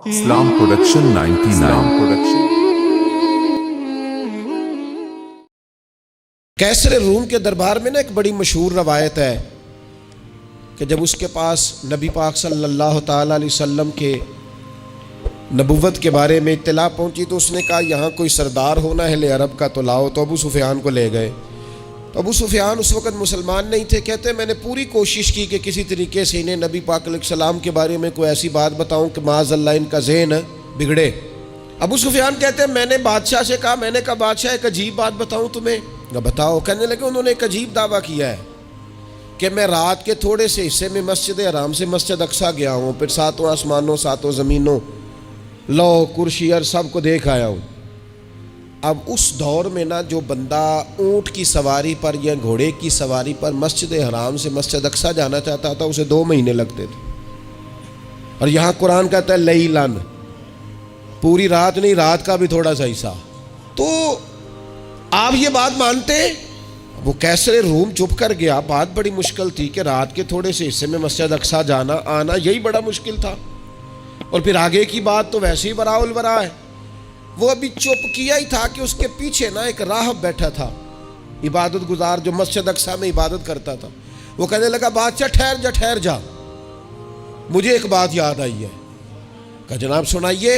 اسلام production 99 کیسر روم کے دربار میں نا ایک بڑی مشہور روایت ہے کہ جب اس کے پاس نبی پاک صلی اللہ تعالیٰ علیہ وسلم کے نبوت کے بارے میں اطلاع پہنچی تو اس نے کہا یہاں کوئی سردار ہونا ہے اہل عرب کا تو لاؤ، تو ابو سفیان کو لے گئے۔ تو ابو سفیان اس وقت مسلمان نہیں تھے، کہتے میں نے پوری کوشش کی کہ کسی طریقے سے انہیں نبی پاک علیہ السلام کے بارے میں کوئی ایسی بات بتاؤں کہ معاذ اللہ ان کا ذہن بگڑے۔ ابو سفیان کہتے ہیں میں نے بادشاہ سے کہا، میں نے کہا بادشاہ ایک عجیب بات بتاؤں تمہیں؟ بتاؤ۔ کہنے لگے انہوں نے ایک عجیب دعویٰ کیا ہے کہ میں رات کے تھوڑے سے حصے میں مسجد حرام سے مسجد اقصیٰ گیا ہوں، پھر ساتوں آسمانوں ساتوں زمینوں لو کرسی اور سب کو دیکھ آیا ہوں۔ اب اس دور میں نا جو بندہ اونٹ کی سواری پر یا گھوڑے کی سواری پر مسجد حرام سے مسجد اقصیٰ جانا چاہتا تھا اسے 2 مہینے لگتے تھے، اور یہاں قرآن کہتا ہے لیلن، پوری رات نہیں، رات کا بھی تھوڑا سا حصہ۔ تو آپ یہ بات مانتے؟ وہ کیسر روم چپ کر گیا، بات بڑی مشکل تھی کہ رات کے تھوڑے سے حصے میں مسجد اقصیٰ جانا آنا یہی بڑا مشکل تھا، اور پھر آگے کی بات تو ویسے ہی براء البراء ہے۔ وہ ابھی چپ کیا ہی تھا کہ اس کے پیچھے نا ایک راہب بیٹھا تھا، عبادت گزار جو مسجد اقصیٰ میں عبادت کرتا تھا۔ وہ کہنے لگا بادشاہ ٹھہر جا، مجھے ایک بات یاد آئی ہے۔ کہا جناب سنائیے۔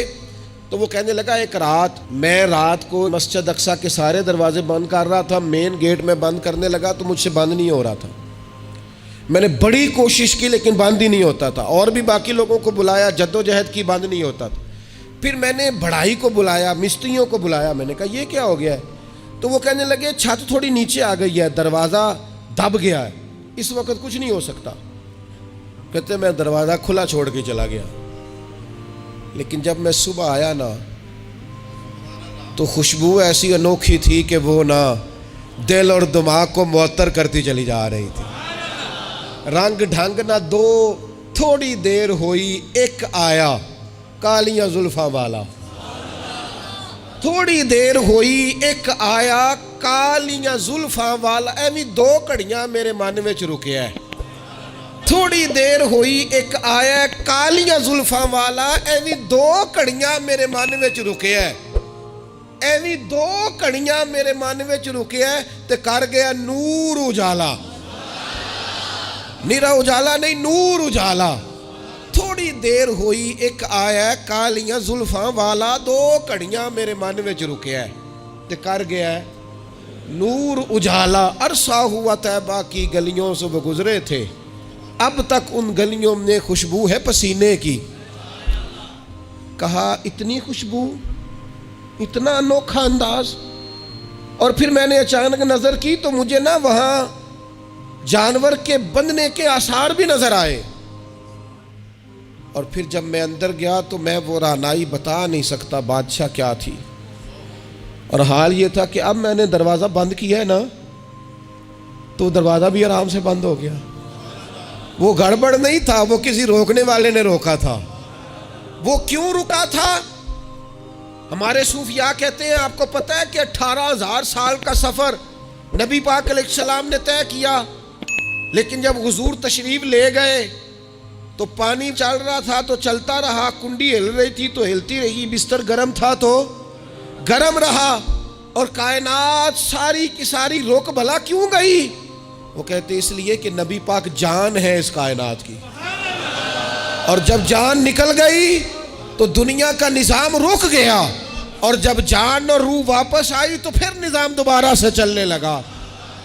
تو وہ کہنے لگا ایک رات میں رات کو مسجد اقصیٰ کے سارے دروازے بند کر رہا تھا، مین گیٹ میں بند کرنے لگا تو مجھ سے بند نہیں ہو رہا تھا، میں نے بڑی کوشش کی لیکن بند ہی نہیں ہوتا تھا، اور بھی باقی لوگوں کو بلایا، جدوجہد کی، بند نہیں ہوتا تھا۔ پھر میں نے بڑھائی کو بلایا، مستریوں کو بلایا، میں نے کہا یہ کیا ہو گیا ہے؟ تو وہ کہنے لگے چھت تھوڑی نیچے آ گئی ہے، دروازہ دب گیا ہے، اس وقت کچھ نہیں ہو سکتا۔ کہتے میں دروازہ کھلا چھوڑ کے چلا گیا، لیکن جب میں صبح آیا نا تو خوشبو ایسی انوکھی تھی کہ وہ نا دل اور دماغ کو معطر کرتی چلی جا رہی تھی۔ رنگ ڈھنگ نہ دو، تھوڑی دیر ہوئی ایک آیا کالیاں زلفاں والا، تھوڑی دیر ہوئی ایک آیا کالیاں زلفاں والا، ایویں 2 گھڑیاں میرے من وچ رکیا ہے۔ تھوڑی دیر ہوئی ایک آیا کالیاں زلفاں والا، ایویں 2 گھڑیاں میرے من وچ رکیا ہے، ایویں 2 گھڑیاں میرے من وچ رکیا ہے تے کر گیا نور اجالا، نیرا اجالا نہیں، نور اجالا۔ تھوڑی دیر ہوئی ایک آیا کالیاں زلفاں والا، 2 گھڑیاں میرے من وچ رکیا ہے تے کر گیا ہے نور اجالا۔ عرصہ ہوا طیبہ کی گلیوں سے وہ گزرے تھے، اب تک ان گلیوں میں خوشبو ہے پسینے کی۔ کہا اتنی خوشبو، اتنا انوکھا انداز۔ اور پھر میں نے اچانک نظر کی تو مجھے نا وہاں جانور کے بندھنے کے آثار بھی نظر آئے، اور پھر جب میں اندر گیا تو میں وہ رہنائی بتا نہیں سکتا بادشاہ کیا تھی، اور حال یہ تھا کہ اب میں نے دروازہ بند کیا ہے نا تو دروازہ بھی آرام سے بند ہو گیا۔ وہ گڑبڑ نہیں تھا، وہ کسی روکنے والے نے روکا تھا۔ وہ کیوں رکا تھا؟ ہمارے صوفیاء کہتے ہیں آپ کو پتہ ہے کہ 18,000 سال کا سفر نبی پاک علیہ السلام نے طے کیا، لیکن جب حضور تشریف لے گئے تو پانی چل رہا تھا تو چلتا رہا، کنڈی ہل رہی تھی تو ہلتی رہی، بستر گرم تھا تو گرم رہا، اور کائنات ساری کی ساری رک بھلا کیوں گئی؟ وہ کہتے اس لیے کہ نبی پاک جان ہے اس کائنات کی، اور جب جان نکل گئی تو دنیا کا نظام رک گیا، اور جب جان اور روح واپس آئی تو پھر نظام دوبارہ سے چلنے لگا۔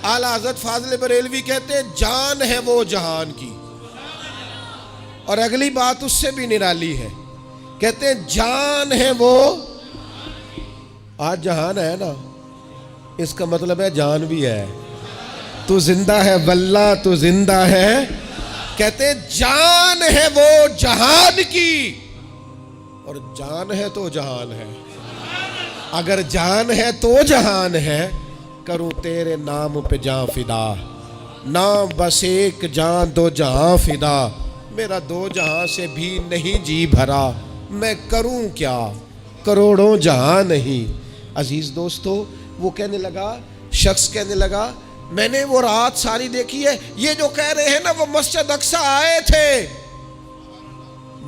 اعلیٰ حضرت فاضل بریلوی کہتے ہیں جان ہے وہ جہان کی، اور اگلی بات اس سے بھی نرالی ہے، کہتے ہیں جان ہے وہ، آج جہان ہے نا، اس کا مطلب ہے جان بھی ہے، تو زندہ ہے واللہ تو زندہ ہے۔ کہتے ہیں جان ہے وہ جہان کی، اور جان ہے تو جہان ہے، اگر جان ہے تو جہان ہے، کروں تیرے نام پہ جان فدا، نام بس ایک جان 2 جہاں فدا، میرا 2 جہاں سے بھی نہیں جی بھرا، میں کروں کیا کروڑوں جہاں نہیں۔ عزیز دوستو، وہ کہنے لگا، شخص کہنے لگا میں نے وہ رات ساری دیکھی ہے، یہ جو کہہ رہے ہیں نا وہ مسجد اقصیٰ آئے تھے،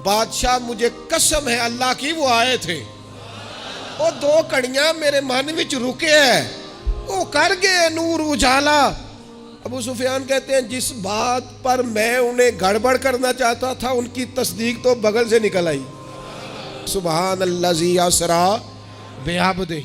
بادشاہ مجھے قسم ہے اللہ کی وہ آئے تھے وہ دو کڑیاں میرے من وچ رکے ہیں وہ کر گئے نور اجالا. ابو سفیان کہتے ہیں جس بات پر میں انہیں گڑبڑ کرنا چاہتا تھا ان کی تصدیق تو بغل سے نکل آئی. سبحان الذی اسریٰ بعبدہ.